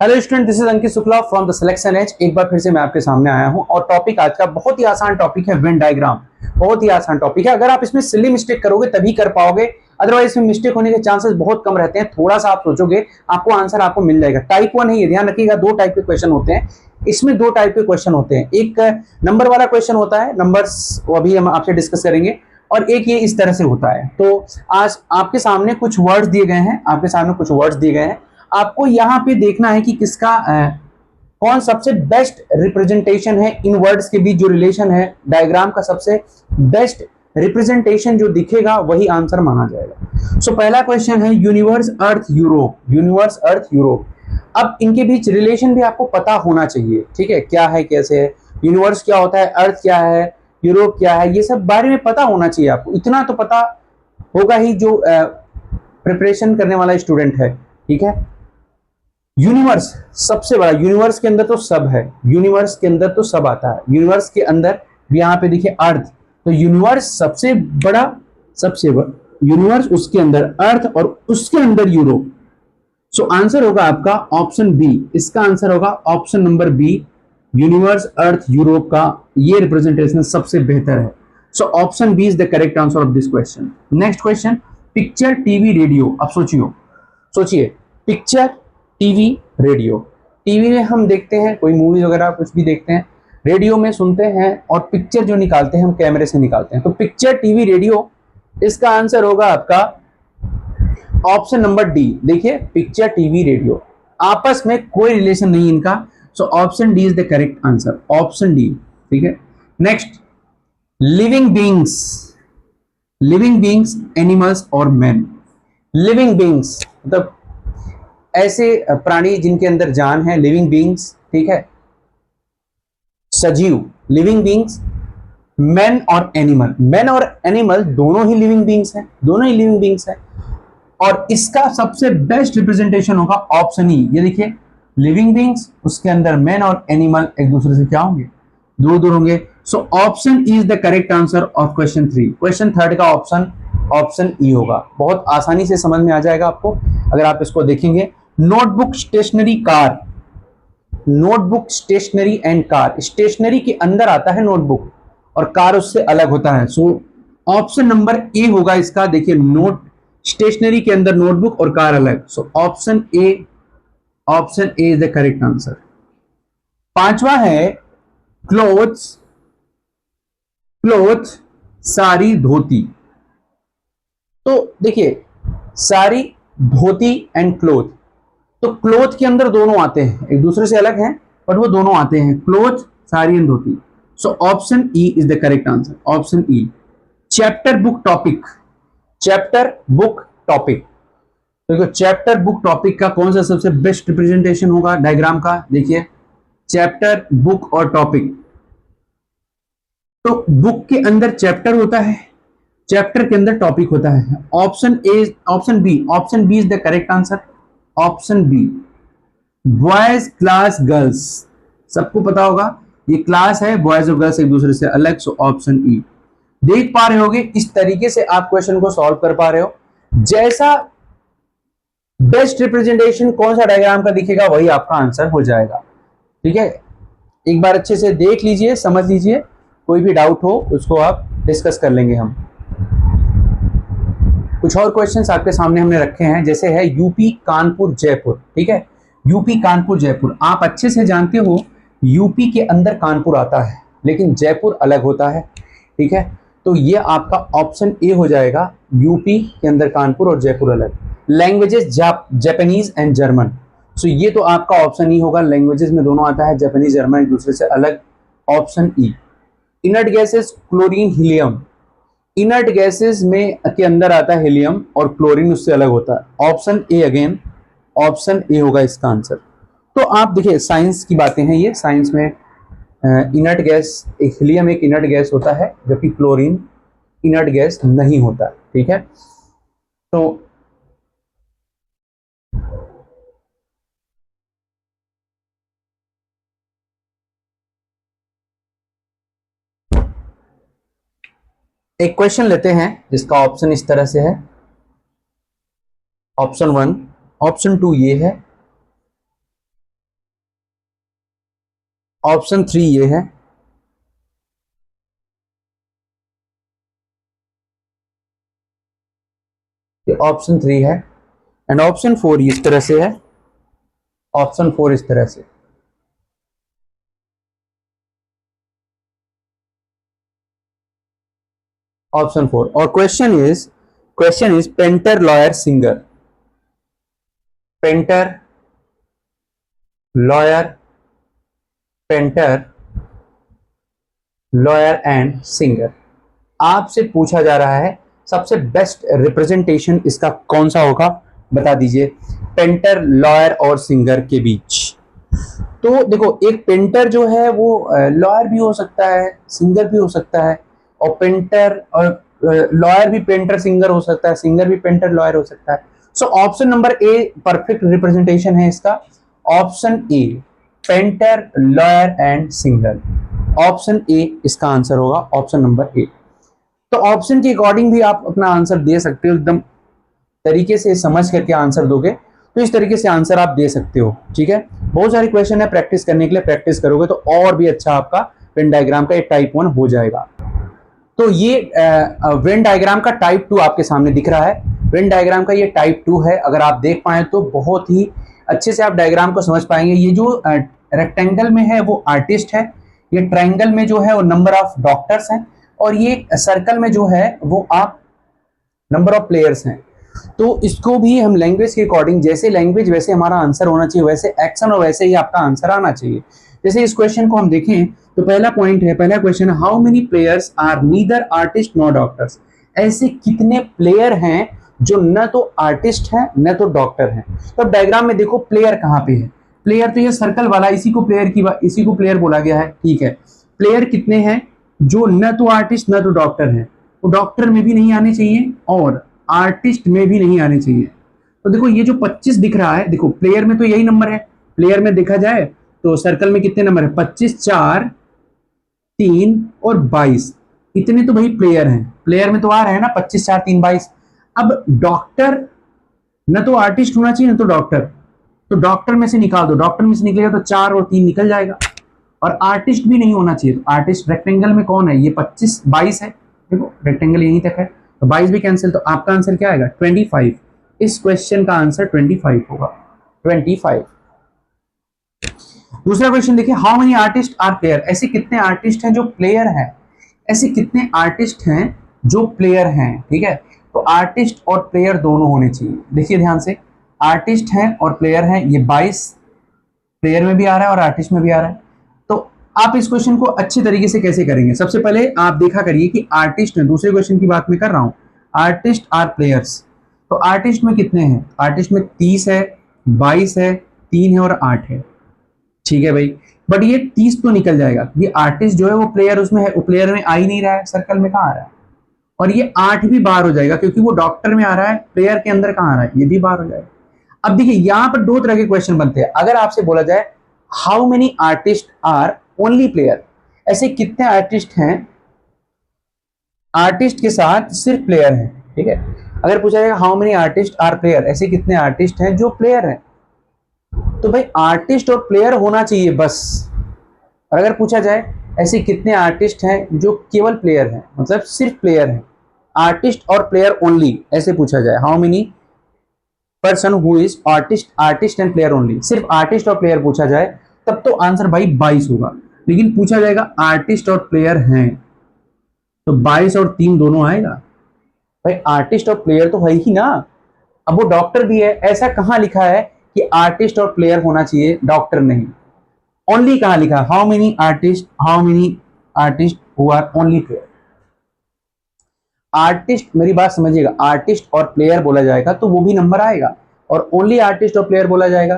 Hello student, this is Ankit Shukla from the Selection Edge. एक बार फिर से मैं आपके सामने आया हूं और टॉपिक आज का बहुत ही आसान टॉपिक है, वेन डायग्राम। बहुत ही आसान टॉपिक है। अगर आप इसमें सिली मिस्टेक करोगे तभी कर पाओगे, अदरवाइज इसमें मिस्टेक होने के चांसेस बहुत कम रहते हैं। थोड़ा सा आप सोचोगे आपको आंसर आपको मिल जाएगा। टाइप 1 है ये, ध्यान रखिएगा। दो टाइप के क्वेश्चन होते हैं इसमें, दो टाइप के क्वेश्चन होते हैं। एक नंबर वाला क्वेश्चन होता है, नंबर्स वो अभी हम आपसे डिस्कस करेंगे, और एक ये इस तरह से होता है। तो आज आपके सामने कुछ वर्ड्स दिए गए हैं, आपके सामने कुछ वर्ड्स दिए गए हैं। आपको यहाँ पे देखना है कि किसका कौन सबसे बेस्ट रिप्रेजेंटेशन है। इन वर्ड्स के बीच जो रिलेशन है, डायग्राम का सबसे बेस्ट रिप्रेजेंटेशन जो दिखेगा वही आंसर माना जाएगा। सो पहला क्वेश्चन है universe earth Europe. Universe earth Europe. अब इनके बीच रिलेशन भी आपको पता होना चाहिए, ठीक है, क्या है कैसे है, यूनिवर्स क्या होता है, अर्थ क्या है, यूरोप क्या है, ये सब बारे में पता होना चाहिए आपको। इतना तो पता होगा ही जो प्रिपरेशन करने वाला स्टूडेंट है, ठीक है। यूनिवर्स सबसे बड़ा, यूनिवर्स के अंदर तो सब है, यूनिवर्स के अंदर तो सब आता है। यूनिवर्स के अंदर भी यहाँ पे देखिए अर्थ, तो यूनिवर्स सबसे बड़ा, सबसे बड़ा यूनिवर्स, उसके अंदर अर्थ और उसके अंदर यूरोप। सो आंसर होगा आपका ऑप्शन बी। इसका आंसर होगा option number B. Universe earth Europe का ये रिप्रेजेंटेशन सबसे बेहतर है। So option B is the correct answer of this question. Next question, picture TV radio. अब सोचिए, सोचिए, पिक्चर टीवी रेडियो। टीवी में हम देखते हैं कोई मूवी वगैरह कुछ भी देखते हैं, रेडियो में सुनते हैं, और पिक्चर जो निकालते हैं हम कैमरे से निकालते हैं। तो पिक्चर टीवी रेडियो, इसका आंसर होगा आपका ऑप्शन नंबर डी। देखिए, पिक्चर टीवी रेडियो आपस में कोई रिलेशन नहीं इनका। So option D is the correct answer, option D, ठीक है। Next, living beings. Living beings, animals और मैन। लिविंग बींग्स मतलब ऐसे प्राणी जिनके अंदर जान है, लिविंग बींग्स, ठीक है, सजीव, लिविंग बींग्स। मैन और एनिमल, मैन और एनिमल दोनों ही लिविंग बींग्स हैं, दोनों ही लिविंग बींग्स हैं। और इसका सबसे बेस्ट रिप्रेजेंटेशन होगा ऑप्शन ई। ये देखिए, लिविंग बींग्स, उसके अंदर मैन और एनिमल एक दूसरे से क्या होंगे, दूर दूर होंगे। So option E is the correct answer of question 3। Question 3 का ऑप्शन ऑप्शन ई होगा। बहुत आसानी से समझ में आ जाएगा आपको अगर आप इसको देखेंगे। Notebook, stationery, car. Notebook, stationery and car. Stationery के अंदर आता है नोटबुक और कार उससे अलग होता है। सो ऑप्शन नंबर ए होगा इसका। देखिए, नोट स्टेशनरी के अंदर नोटबुक और कार अलग। So option A, option A is the correct answer. पांचवा है क्लोथ्स, क्लोथ, साड़ी, धोती। तो देखिए, साड़ी, धोती एंड क्लोथ। तो क्लोथ के अंदर दोनों आते हैं, एक दूसरे से अलग हैं बट वो दोनों आते हैं, cloth, sari and dhoti. So option E is the correct answer, option E. Chapter, book, topic. Chapter, book, topic. देखो, चैप्टर, बुक, टॉपिक का कौन सा सबसे बेस्ट रिप्रेजेंटेशन होगा डायग्राम का। देखिए, चैप्टर, बुक और टॉपिक। तो बुक के अंदर चैप्टर होता है, चैप्टर के अंदर टॉपिक होता है। Option A, option B, option B is the correct answer, option B. Boys, class, girls. सबको पता होगा ये क्लास है, बॉयज और गर्ल्स एक दूसरे से अलग। So option E. देख पा रहे होगे इस तरीके से आप क्वेश्चन को सॉल्व कर पा रहे हो। जैसा बेस्ट रिप्रेजेंटेशन कौन सा डायग्राम का दिखेगा वही आपका आंसर हो जाएगा, ठीक है। एक बार अच्छे से देख लीजिए, समझ लीजिए, कोई भी डाउट हो उसको आप डिस्कस कर लेंगे हम। कुछ और क्वेश्चंस आपके सामने हमने रखे हैं, जैसे है यूपी, कानपुर, जयपुर, ठीक है। यूपी, कानपुर, जयपुर। आप अच्छे से जानते हो यूपी के अंदर कानपुर आता है लेकिन जयपुर अलग होता है, ठीक है। तो ये आपका ऑप्शन ए हो जाएगा, यूपी के अंदर कानपुर और जयपुर अलग। Languages, Japanese and German. So ये तो आपका ऑप्शन ई होगा, लैंग्वेजेस में दोनों आता है, जापानीज जर्मन एक दूसरे से अलग, option E. Inert gases, chlorine, helium. Inert gases में के अंदर आता है हीलियम और क्लोरीन उससे अलग होता है, option A again, option A होगा इसका आंसर। तो आप देखिए, साइंस की बातें हैं ये, साइंस में इनर्ट गैस, एक हीलियम एक इनर्ट गैस होता है जबकि क्लोरीन इनर्ट गैस नहीं होता, ठीक है। तो एक क्वेश्चन लेते हैं जिसका ऑप्शन इस तरह से है, ऑप्शन 1, ऑप्शन 2 ये है, ऑप्शन 3 ये है, ये ऑप्शन 3 है, एंड ऑप्शन 4 इस तरह से है, ऑप्शन 4 इस तरह से। ऑप्शन 4। और question is painter, lawyer, singer. Painter, lawyer, painter, lawyer and singer. आपसे पूछा जा रहा है सबसे बेस्ट रिप्रेजेंटेशन इसका कौन सा होगा, बता दीजिए, पेंटर, लॉयर और सिंगर के बीच। तो देखो, एक पेंटर जो है वो लॉयर भी हो सकता है, सिंगर भी हो सकता है, और पेंटर और लॉयर भी पेंटर सिंगर हो सकता है, सिंगर भी पेंटर लॉयर हो सकता है। So option number a perfect representation है इसका। Option A, painter, lawyer and singer. Option A इसका आंसर होगा, ऑप्शन नंबर ए। तो ऑप्शन के अकॉर्डिंग भी आप अपना आंसर दे सकते हो, एकदम तरीके से समझ करके आंसर दोगे तो इस तरीके से आंसर आप दे सकते हो। ठीक है, बहुत सारे क्वेश्चन है प्रैक्टिस करने के लिए, प्रैक्टिस करोगे तो और भी अच्छा आपका वेन डायग्राम का एक टाइप 1 हो जाएगा। तो ये वेन डायग्राम का टाइप 2 आपके सामने दिख रहा है। वेन डायग्राम का ये टाइप 2 है, अगर आप देख पाए तो बहुत ही अच्छे से आप डायग्राम को समझ पाएंगे। ये जो रेक्टेंगल में है वो आर्टिस्ट है, ये ट्रायंगल में जो है वो नंबर ऑफ डॉक्टर्स हैं, और ये सर्कल में जो है वो आप नंबर ऑफ प्लेयर्स हैं। तो इसको भी हम लैंग्वेज के अकॉर्डिंग, जैसे लैंग्वेज वैसे हमारा आंसर होना चाहिए, वैसे एक्शन और वैसे ही आपका आंसर आना चाहिए। जैसे इस क्वेश्चन को हम देखें तो पहला पॉइंट है, पहला क्वेश्चन है, how many players are neither artist nor doctors. ऐसे कितने प्लेयर हैं जो न तो आर्टिस्ट है न तो डॉक्टर है। तो अब डायग्राम में देखो प्लेयर कहाँ पे है, प्लेयर तो ये सर्कल वाला, इसी को प्लेयर बोला गया है। ठीक है, प्लेयर कितने हैं जो न तो आर्टिस्ट न तो डॉक्टर है, तो डॉक्टर में भी नहीं आने चाहिए और आर्टिस्ट में भी नहीं आने चाहिए। तो देखो ये जो 25 दिख रहा है, देखो प्लेयर में तो यही नंबर है, प्लेयर में देखा जाए तो सर्कल में कितने नंबर है, 25, 4, 3 और 22। इतने तो भाई प्लेयर हैं, प्लेयर में तो आ रहे हैं ना 25, 4, 3, 22। अब डॉक्टर न तो आर्टिस्ट होना चाहिए न तो डॉक्टर, तो डॉक्टर में से निकाल दो, डॉक्टर में से निकलेगा तो 4 और 3 निकल जाएगा, और आर्टिस्ट भी नहीं होना चाहिए। तो आर्टिस्ट रेक्टेंगल में कौन है, ये 25, 22 है, देखो रेक्टेंगल यहीं तक है, तो 22 भी कैंसिल, तो आपका आंसर क्या आएगा, 25। इस क्वेश्चन का आंसर 25 होगा, 25। दूसरा क्वेश्चन देखिए, how many artist are player. ऐसे कितने आर्टिस्ट हैं जो प्लेयर हैं, ऐसे कितने आर्टिस्ट हैं जो प्लेयर हैं। ठीक है, तो आर्टिस्ट और प्लेयर दोनों होने चाहिए। देखिए ध्यान से, आर्टिस्ट हैं और प्लेयर हैं, ये 22 प्लेयर में भी आ रहा है और आर्टिस्ट में भी आ रहा है। तो आप इस क्वेश्चन को अच्छी तरीके से कैसे करेंगे, सबसे पहले आप देखा करिए कि आर्टिस्ट में, दूसरे क्वेश्चन की बात मैं कर रहा हूं, आर्टिस्ट आर प्लेयर्स। तो आर्टिस्ट में कितने हैं, आर्टिस्ट में 30 है, 22 है, 3 है और 8 है। ठीक है भाई, बट ये 30 तो निकल जाएगा, ये आर्टिस्ट जो है वो प्लेयर उसमें है, वो प्लेयर में आ ही नहीं रहा है, सर्कल में कहाँ आ रहा है, और ये 8 भी बाहर हो जाएगा क्योंकि वो डॉक्टर में आ रहा है, प्लेयर के अंदर कहाँ आ रहा है, ये भी बाहर हो जाएगा। अब देखिए यहां पर दो तरह के क्वेश्चन बनते हैं। अगर आपसे बोला जाए how many artist are only player, ऐसे कितने आर्टिस्ट हैं आर्टिस्ट के साथ सिर्फ प्लेयर हैं। ठीक है, अगर पूछा जाएगा how many artist are player, ऐसे कितने आर्टिस्ट हैं जो प्लेयर हैं, तो भाई आर्टिस्ट और प्लेयर होना चाहिए बस। और अगर पूछा जाए ऐसे कितने आर्टिस्ट हैं जो केवल प्लेयर हैं, मतलब सिर्फ प्लेयर हैं, आर्टिस्ट और प्लेयर ओनली, ऐसे पूछा जाए how many person who is artist and player only, सिर्फ आर्टिस्ट और प्लेयर पूछा जाए तब तो आंसर भाई 22 होगा। लेकिन पूछा जाएगा आर्टिस्ट और प्लेयर हैं तो 22 और 3 दोनों आएगा। भाई आर्टिस्ट और प्लेयर तो है ही ना, अब वो डॉक्टर भी है, ऐसा कहां लिखा है कि आर्टिस्ट और प्लेयर होना चाहिए, डॉक्टर नहीं। ओनली कहां लिखा है, how many artist who are only player. Artist, मेरी बात समझिएगा, आर्टिस्ट और प्लेयर बोला जाएगा तो वो भी नंबर आएगा, और ओनली आर्टिस्ट और प्लेयर बोला जाएगा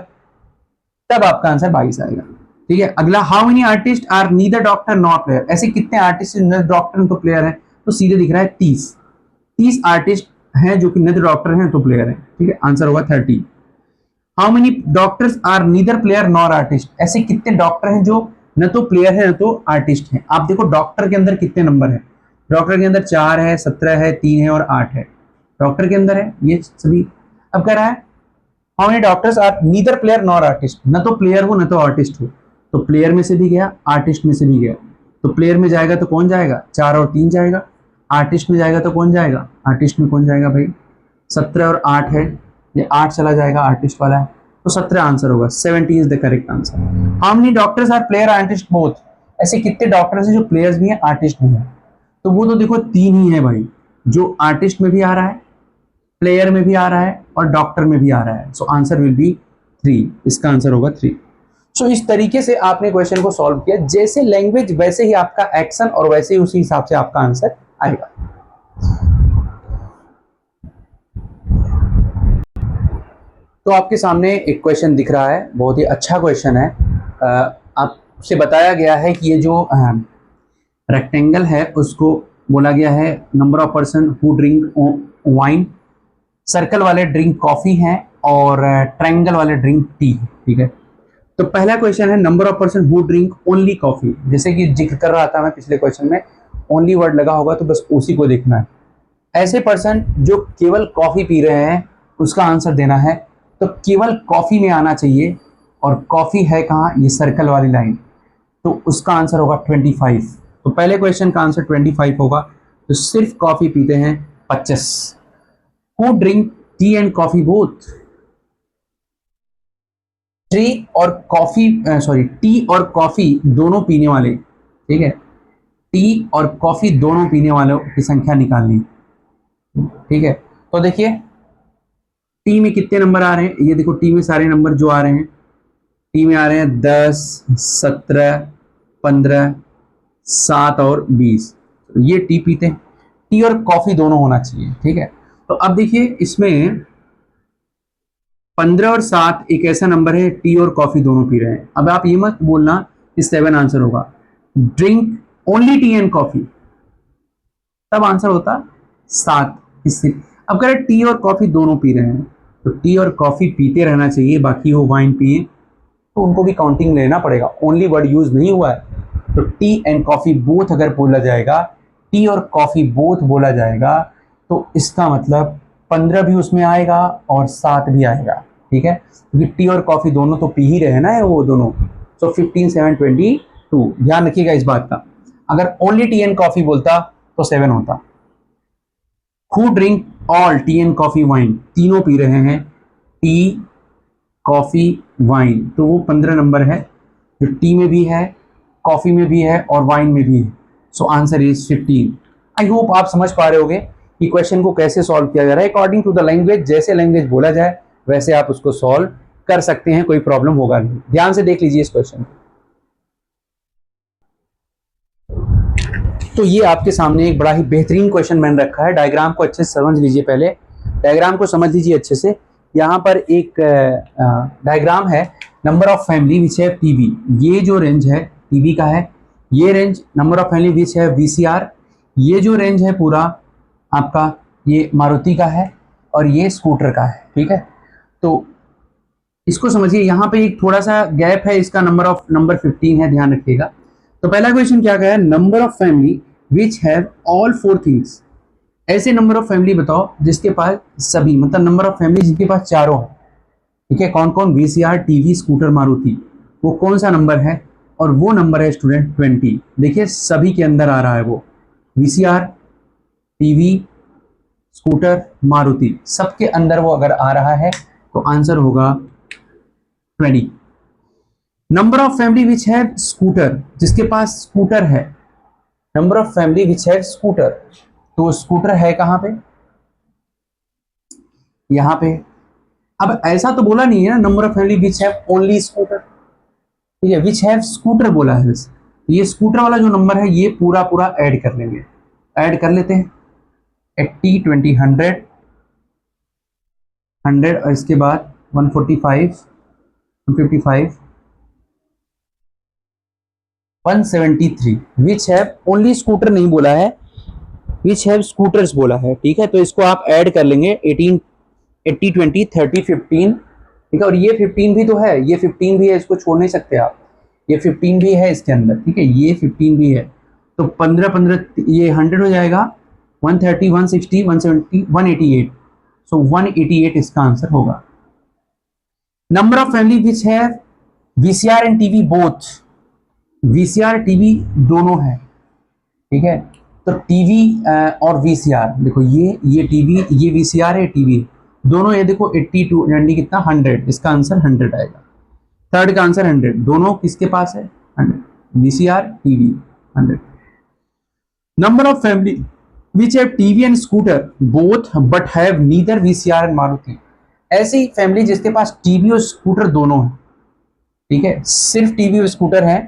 तब आपका आंसर 22 आएगा। ठीक है, अगला, how many artist are neither doctor nor player. ऐसे कितने आर्टिस्ट न डॉक्टर तो प्लेयर है, तो सीधे दिख रहा है 30 आर्टिस्ट हैं जो कि न तो डॉक्टर हैं तो प्लेयर हैं। ठीक है, आंसर होगा 30। How many doctors are neither player nor artist. ऐसे कितने डॉक्टर हैं जो न तो प्लेयर है न तो आर्टिस्ट हैं। आप देखो डॉक्टर के अंदर कितने नंबर है, डॉक्टर के अंदर 4 है, 17 है, 3 है और 8 है, डॉक्टर के अंदर है ये सभी। अब कह रहा है how many doctors are neither player nor artist, न तो प्लेयर हो न तो आर्टिस्ट हो, तो प्लेयर में से भी गया, आर्टिस्ट में से भी गया। तो प्लेयर में जाएगा तो कौन जाएगा, 4 और 3 जाएगा। आर्टिस्ट में जाएगा तो कौन जाएगा, आर्टिस्ट में कौन जाएगा भाई, 17 और 8 है, ये 8 चला जाएगा, आर्टिस्ट वाला है, तो 17 आंसर होगा। 70 is the correct answer. How many doctors are player artist both, ऐसे कितने डॉक्टर्स हैं जो प्लेयर्स भी हैं आर्टिस्ट भी हैं, तो वो तो देखो 3 ही है भाई, जो आर्टिस्ट में भी आ रहा है, प्लेयर में भी आ रहा है और डॉक्टर में भी आ रहा है। सो आंसर विल बी 3, इसका आंसर होगा 3। सो इस तरीके से आपने क्वेश्चन को सॉल्व किया, जैसे लैंग्वेज वैसे ही आपका एक्शन और वैसे ही उसी हिसाब से आपका आंसर आएगा। तो आपके सामने एक क्वेश्चन दिख रहा है, बहुत ही अच्छा क्वेश्चन है। आपसे बताया गया है कि ये जो रेक्टेंगल है उसको बोला गया है number of person who drink wine, circle वाले ड्रिंक कॉफी हैं और ट्रायंगल वाले ड्रिंक टी, ठीक है। तो पहला क्वेश्चन है number of person who drink only coffee, जैसे कि जिक्र कर रहा था मैं पिछले क्वेश्चन में, ओनली वर्ड लगा होगा तो बस उसी को देखना है। ऐसे पर्सन जो केवल कॉफी पी रहे हैं उसका आंसर देना है, तो केवल कॉफी में आना चाहिए, और कॉफी है कहाँ, ये सर्कल वाली लाइन, तो उसका आंसर होगा 25। तो पहले क्वेश्चन का आंसर 25 होगा, तो सिर्फ कॉफी पीते हैं 25। Who drink tea and coffee both, T और कॉफी दोनों पीने वाले, ठीक है, टी और कॉफी दोनों पीने वालों की संख्या निकालनी, ठीक है। तो देखिए टी में कितने नंबर आ रहे हैं, ये देखो टी में सारे नंबर जो आ रहे हैं, टी में आ रहे हैं 10, 17, 15, 7 और 20, तो ये टी पीते हैं, टी और कॉफी दोनों होना चाहिए, ठीक है। तो अब देखिए इसमें 15 और 7 एक ऐसा नंबर है, टी और कॉफी दोनों पी रहे हैं। अब आप ये मत बोलना कि 7 आंसर होगा, drink only T and coffee, तब आंसर होता 7। इससे अब कह रहे टी और कॉफी दोनों पी रहे हैं, तो टी और कॉफी पीते रहना चाहिए, बाकी वो वाइन पिए तो उनको भी काउंटिंग लेना पड़ेगा, ओनली वर्ड यूज नहीं हुआ है। तो टी एंड कॉफी बोथ अगर बोला जाएगा, टी और कॉफी बोथ बोला जाएगा, तो इसका मतलब 15 भी उसमें आएगा और 7 भी आएगा, ठीक है, क्योंकि टी और कॉफी दोनों तो पी ही रहे ना वो दोनों। सो 15, 7, 22, ध्यान रखिएगा इस बात का। अगर ओनली टी एंड कॉफी बोलता तो 7 होता। Who drink all T and coffee wine, तीनों पी रहे हैं टी, कॉफी, वाइन, तो वो 15 नंबर है, जो टी में भी है, कॉफी में भी है और वाइन में भी है। So answer is 15। I hope आप समझ पा रहे होगे कि क्वेश्चन को कैसे सॉल्व किया जा रहा है। अकॉर्डिंग टू द लैंग्वेज, जैसे लैंग्वेज बोला जाए वैसे आप उसको सॉल्व कर सकते हैं, कोई प्रॉब्लम होगा नहीं। ध्यान से देख लीजिए इस क्वेश्चन। तो ये आपके सामने एक बड़ा ही बेहतरीन क्वेश्चन मैंने रखा है, डायग्राम को अच्छे से समझ लीजिए, पहले डायग्राम को समझ लीजिए अच्छे से। यहाँ पर एक डायग्राम है, नंबर ऑफ फैमिली विच है टीवी, ये जो रेंज है टीवी का है, ये range number of family which है वीसीआर, ये जो रेंज है पूरा आपका ये मारुति का है और ये स्कूटर का है, ठीक है। तो इसको समझिए, यहाँ पे एक थोड़ा सा गैप है, इसका नंबर 15 है, ध्यान रखिएगा। तो पहला क्वेश्चन क्या कहा है, number of family which have all 4 things, ऐसे नंबर ऑफ फैमिली बताओ जिसके पास सभी, मतलब नंबर ऑफ फैमिली जिनके पास चारों है, ठीक है। कौन कौन, वीसीआर, टीवी, स्कूटर, मारुति, वो कौन सा नंबर है, और वो नंबर है स्टूडेंट 20। देखिए सभी के अंदर आ रहा है वो, वीसीआर, टीवी, स्कूटर, मारुति, सबके अंदर वो अगर आ रहा है तो आंसर होगा 20। नंबर ऑफ फैमिली विच है स्कूटर, जिसके पास स्कूटर है, नंबर ऑफ फैमिली विच है स्कूटर, तो स्कूटर है कहां पे, यहां पे। अब ऐसा तो बोला नहीं है ना नंबर ऑफ फैमिली विच है ओनली स्कूटर, ठीक है, विच है स्कूटर बोला है बस। ये स्कूटर वाला जो नंबर है ये पूरा पूरा ऐड कर लेंगे, ऐड कर लेते हैं, 80, 20, 100, 100 और इसके बाद 145, 155, 173, विच है ओनली स्कूटर नहीं बोला है, विच हैव स्कूटर्स बोला है, ठीक है। तो इसको आप ऐड कर लेंगे, 18, 80, 20, 30, 15, ठीक है। और ये 15 भी तो है, ये 15 भी है, इसको छोड़ नहीं सकते आप, ये 15 भी है इसके अंदर, ठीक है, ये 15 भी है। तो 15, 15 ये 100 हो जाएगा, 130, 160, 170, 188, सो 188 इसका आंसर होगा। Number of family which have VCR and TV both, VCR TV दोनों है, ठीक है। तो टीवी और वीसीआर, देखो ये टीवी, ये वीसीआर है, टीवी दोनों, ये देखो 82 यानी कितना 100, इसका आंसर 100 आएगा। थर्ड का आंसर 100, दोनों किसके पास है 100, VCR TV 100। Number of family which have TV and scooter both but have neither VCR and Maruti, ऐसी फैमिली जिसके पास टीवी और स्कूटर दोनों है, ठीक है, सिर्फ टीवी और स्कूटर है,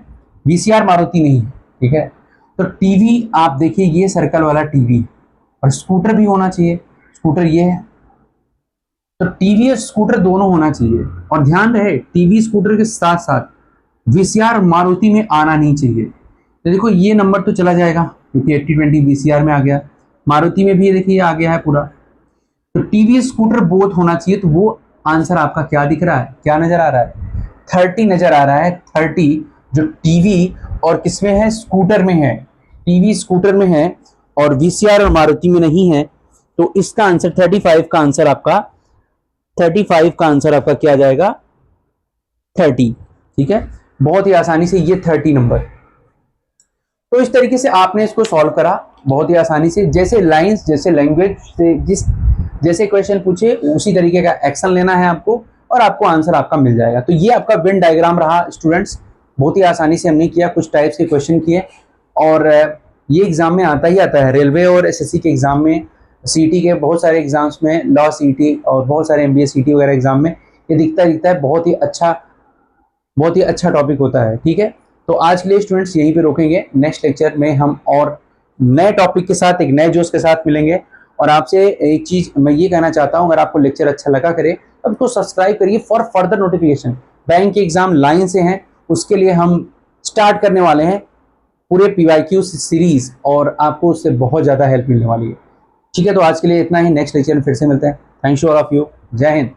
वीसीआर मारुति नहीं है, ठीक है। तो टीवी आप देखिए, ये सर्कल वाला टीवी, और स्कूटर भी होना चाहिए, स्कूटर ये है, तो टीवी और स्कूटर दोनों होना चाहिए। और ध्यान रहे टीवी स्कूटर के साथ साथ वीसीआर मारुति में आना नहीं चाहिए। तो देखो ये नंबर तो चला जाएगा क्योंकि 80-20 वीसीआर में आ गया, मारुति में भी ये देखिए आ गया है पूरा। तो टीवी स्कूटर बोथ होना चाहिए, तो वो आंसर आपका क्या दिख रहा है, क्या नजर आ रहा है, 30 नजर आ रहा है। 30 जो टीवी और किसमें है, स्कूटर में है, टीवी स्कूटर में है और वीसीआर और मारुति में नहीं है। तो इसका आंसर 35 का आंसर आपका, 35 का आंसर आपका क्या जाएगा 30, ठीक है। बहुत ही आसानी से ये 30 नंबर। तो इस तरीके से आपने इसको सॉल्व करा बहुत ही आसानी से, जैसे लाइंस, जैसे लैंग्वेज से जिस जैसे क्वेश्चन पूछे उसी तरीके का एक्शन लेना है आपको, और आपको आंसर आपका मिल जाएगा। तो ये आपका वेन डायग्राम रहा स्टूडेंट्स, बहुत ही आसानी से हमने किया, कुछ टाइप्स के क्वेश्चन किए, और ये एग्जाम में आता ही आता है, रेलवे और एसएससी के एग्जाम में, सीटी के बहुत सारे एग्जाम्स में, लॉ सीटी और बहुत सारे एमबीए सीटी वगैरह एग्जाम में ये दिखता है, बहुत ही अच्छा टॉपिक होता है, ठीक है। तो आज के लिए स्टूडेंट्स यहीं पे रोकेंगे, नेक्स्ट लेक्चर में हम और नए टॉपिक के साथ, एक नए जोश के साथ मिलेंगे। और आपसे एक चीज मैं ये कहना चाहता हूं, अगर आपको लेक्चर अच्छा लगा करे तो उसको सब्सक्राइब करिए फॉर फर्दर नोटिफिकेशन। बैंक के एग्जाम लाइन से हैं, उसके लिए हम स्टार्ट करने वाले हैं पूरे पीवाईक्यू सीरीज, और आपको उससे बहुत ज्यादा हेल्प मिलने वाली है, ठीक है। तो आज के लिए इतना ही, नेक्स्ट लेक्चर में फिर से मिलते हैं। थैंक्स ऑल ऑफ यू, जय हिंद।